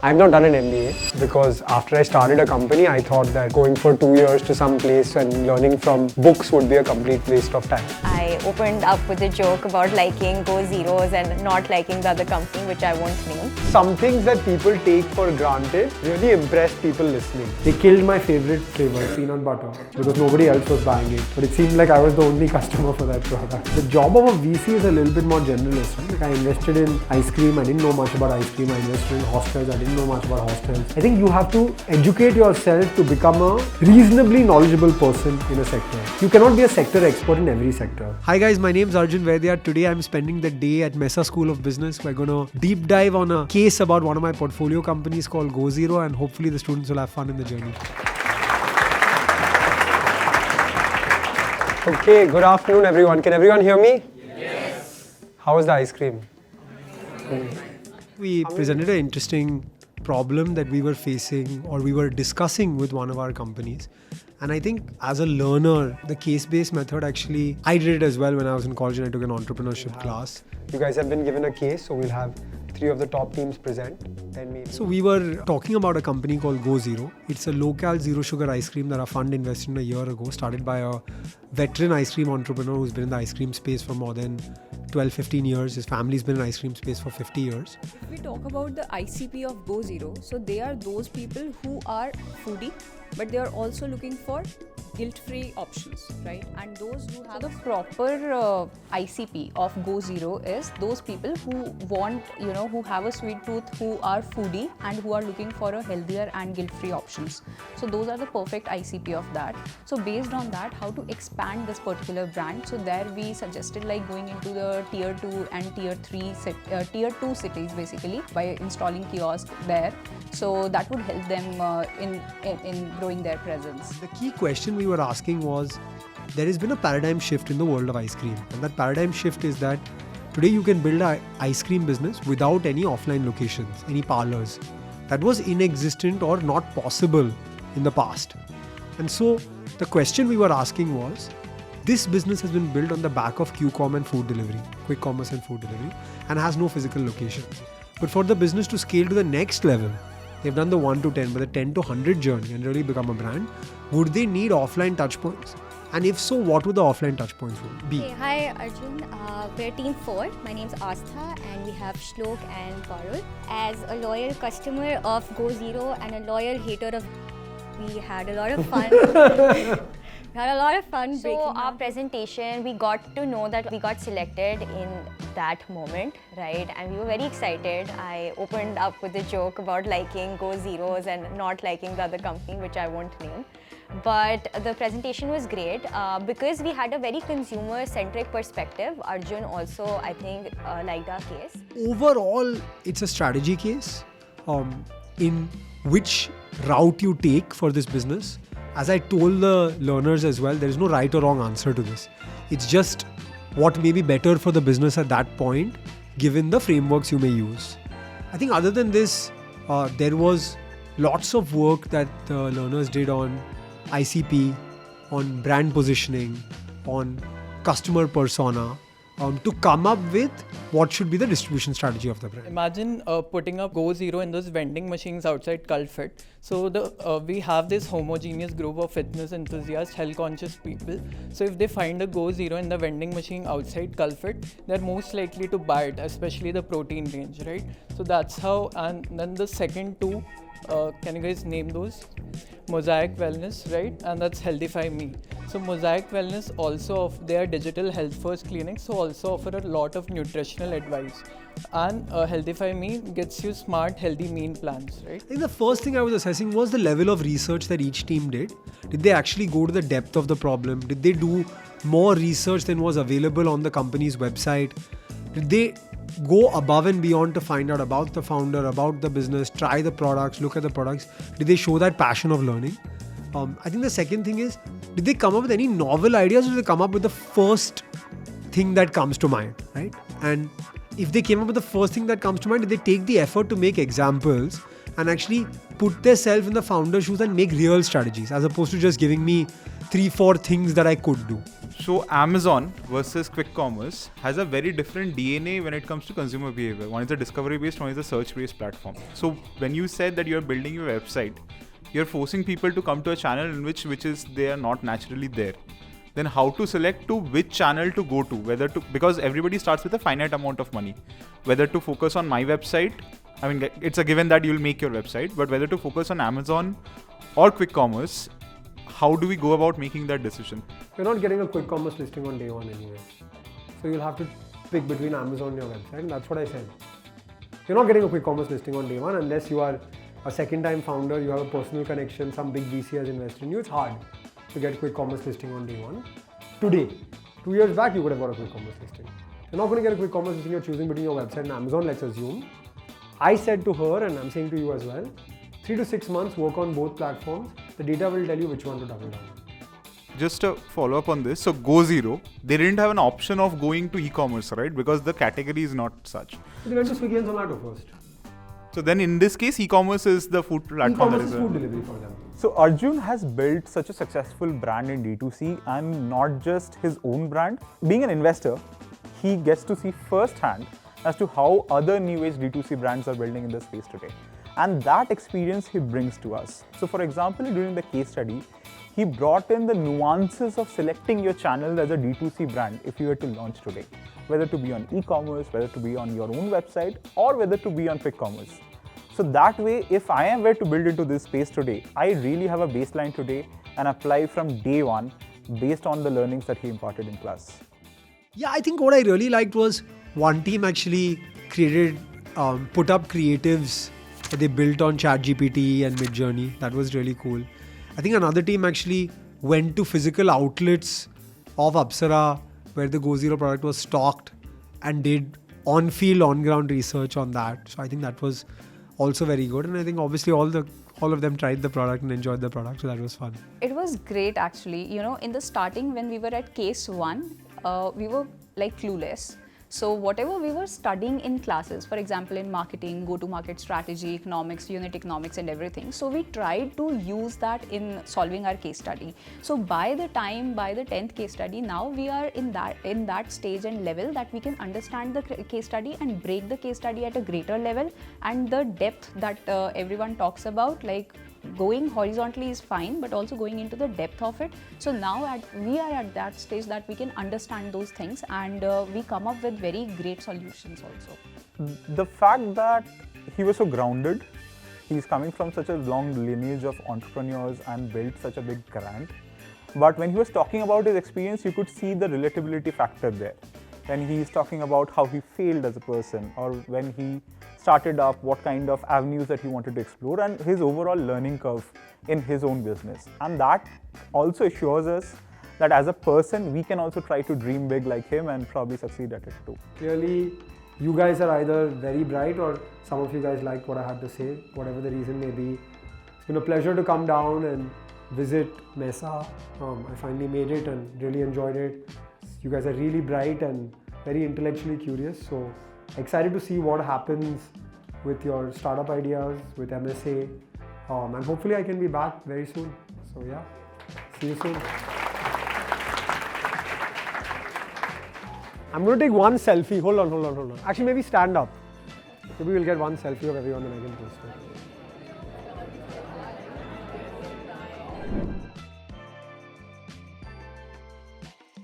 I've not done an MBA because after I started a company, I thought that going for 2 years to some place and learning from books would be a complete waste of time. I opened up with a joke about liking GoZeros and not liking the other company, which I won't name. Some things that people take for granted really impress people listening. They killed my favorite flavor, peanut butter, because nobody else was buying it. But it seemed like I was the only customer for that product. The job of a VC is a little bit more generalist. Right? Like I invested in ice cream. I didn't know much about ice cream. I invested in hostels. I didn't know much about hostels. I think you have to educate yourself to become a reasonably knowledgeable person in a sector. You cannot be a sector expert in every sector. Hi guys, my name is Arjun Vaidya. Today I'm spending the day at Mesa School of Business. We're going to deep dive on a case about one of my portfolio companies called GoZero, and hopefully the students will have fun in the journey. Okay, good afternoon everyone. Can everyone hear me? Yes. How was the ice cream? We presented an interesting problem that we were facing or we were discussing with one of our companies. And I think as a learner, the case-based method actually, I did it as well when I was in college and I took an entrepreneurship class. You guys have been given a case, so we'll have 3 of the top teams present. Then maybe. So we were talking about a company called GoZero. It's a local zero sugar ice cream that our fund invested in a year ago, started by a veteran ice cream entrepreneur who's been in the ice cream space for more than 12-15 years. His family's been in ice cream space for 50 years. If we talk about the ICP of GoZero, so they are those people who are foodie, but they are also looking for guilt-free options, right? And those who have So the proper ICP of GoZero is those people who want, who have a sweet tooth, who are foodie and who are looking for a healthier and guilt-free options. So those are the perfect ICP of that. So based on that, how to expand this particular brand. So there we suggested like going into the tier 2 and tier 3, tier 2 cities basically by installing kiosks there. So that would help them in growing their presence. The key question we were asking was, there has been a paradigm shift in the world of ice cream. And that paradigm shift is that today you can build an ice cream business without any offline locations, any parlors. That was inexistent or not possible in the past. And so the question we were asking was, this business has been built on the back of QCom and food delivery, quick commerce and food delivery, and has no physical locations. But for the business to scale to the next level, they've done the 1 to 10, but the 10 to 100 journey and really become a brand, would they need offline touchpoints? And if so, what would the offline touchpoints be? Hey, hi Arjun, we're team 4. My name's Astha and we have Shlok and Parul. As a loyal customer of GoZero and a loyal hater of, we had a lot of fun. So our presentation, we got to know that we got selected in that moment, right? And we were very excited. I opened up with a joke about liking GoZeros and not liking the other company, which I won't name. But the presentation was great because we had a very consumer-centric perspective. Arjun also, I think, liked our case. Overall, it's a strategy case in which route you take for this business. As I told the learners as well, there is no right or wrong answer to this. It's just what may be better for the business at that point, given the frameworks you may use. I think other than this, there was lots of work that the learners did on ICP, on brand positioning, on customer persona, to come up with what should be the distribution strategy of the brand. Imagine putting up GoZero in those vending machines outside CultFit. So we have this homogeneous group of fitness enthusiasts, health-conscious people. So if they find a GoZero in the vending machine outside CultFit, they're most likely to buy it, especially the protein range, right? So that's how. And then the second two, can you guys name those? Mosaic Wellness, right? And that's Healthify Me. So Mosaic Wellness also, they are digital health first clinics, so also offer a lot of nutritional advice. And Healthify Me gets you smart, healthy meal plans, right? I think the first thing I was assessing was the level of research that each team did. Did they actually go to the depth of the problem? Did they do more research than was available on the company's website? Did they go above and beyond to find out about the founder, about the business, try the products, look at the products? Did they show that passion of learning? I think the second thing is, did they come up with any novel ideas, or did they come up with the first thing that comes to mind, right? And if they came up with the first thing that comes to mind, did they take the effort to make examples and actually put themselves in the founder's shoes and make real strategies, as opposed to just giving me 3-4 things that I could do? So Amazon versus quick commerce has a very different DNA when it comes to consumer behavior. One is a discovery based, one is a search based platform. So when you said that you're building your website, you're forcing people to come to a channel in which is they are not naturally there. Then how to select to which channel to go to, because everybody starts with a finite amount of money, whether to focus on my website. I mean, it's a given that you'll make your website, but whether to focus on Amazon or quick commerce, how do we go about making that decision? You're not getting a quick commerce listing on day one anyway. So you'll have to pick between Amazon and your website, and that's what I said. You're not getting a quick commerce listing on day one unless you are a second time founder, you have a personal connection, some big VC has invested in you. It's hard to get quick commerce listing on day one. Today, 2 years back, you could have got a quick commerce listing. You're not going to get a quick commerce listing, you're choosing between your website and Amazon, let's assume. I said to her, and I'm saying to you as well, 3 to 6 months, work on both platforms. The data will tell you which one to double down. Just a follow up on this. So GoZero, they didn't have an option of going to e-commerce, right? Because the category is not such. They went to Swiggy and Zomato first. So then in this case, e-commerce is the food platform. E-commerce is food delivery for them. So Arjun has built such a successful brand in D2C, and not just his own brand. Being an investor, he gets to see firsthand as to how other new age D2C brands are building in the space today. And that experience he brings to us. So for example, during the case study, he brought in the nuances of selecting your channel as a D2C brand if you were to launch today. Whether to be on e-commerce, whether to be on your own website, or whether to be on quick commerce. So that way, if I am where to build into this space today, I really have a baseline today and apply from day one based on the learnings that he imparted in class. Yeah, I think what I really liked was one team actually created, put up creatives that they built on ChatGPT and Midjourney. That was really cool. I think another team actually went to physical outlets of Apsara where the GoZero product was stocked and did on-field, on-ground research on that. So I think that was also very good. And I think obviously all of them tried the product and enjoyed the product. So that was fun. It was great actually. You know, in the starting when we were at case 1, we were like clueless. So whatever we were studying in classes, for example, in marketing, go-to-market strategy, economics, unit economics and everything. So we tried to use that in solving our case study. So by the 10th case study, now we are in that stage and level that we can understand the case study and break the case study at a greater level, and the depth that everyone talks about, like going horizontally is fine, but also going into the depth of it. So now we are at that stage that we can understand those things, and we come up with very great solutions also. The fact that he was so grounded, he's coming from such a long lineage of entrepreneurs and built such a big brand. But when he was talking about his experience, you could see the relatability factor there. When he's talking about how he failed as a person, or when he started up, what kind of avenues that he wanted to explore, and his overall learning curve in his own business. And that also assures us that as a person, we can also try to dream big like him and probably succeed at it too. Clearly, you guys are either very bright or some of you guys liked what I had to say, whatever the reason may be. It's been a pleasure to come down and visit Mesa. I finally made it and really enjoyed it. You guys are really bright and very intellectually curious, so excited to see what happens with your startup ideas, with MSA, and hopefully I can be back very soon. So yeah, see you soon. I'm going to take one selfie. Hold on. Actually, maybe stand up. Maybe we'll get one selfie of everyone and I can post it.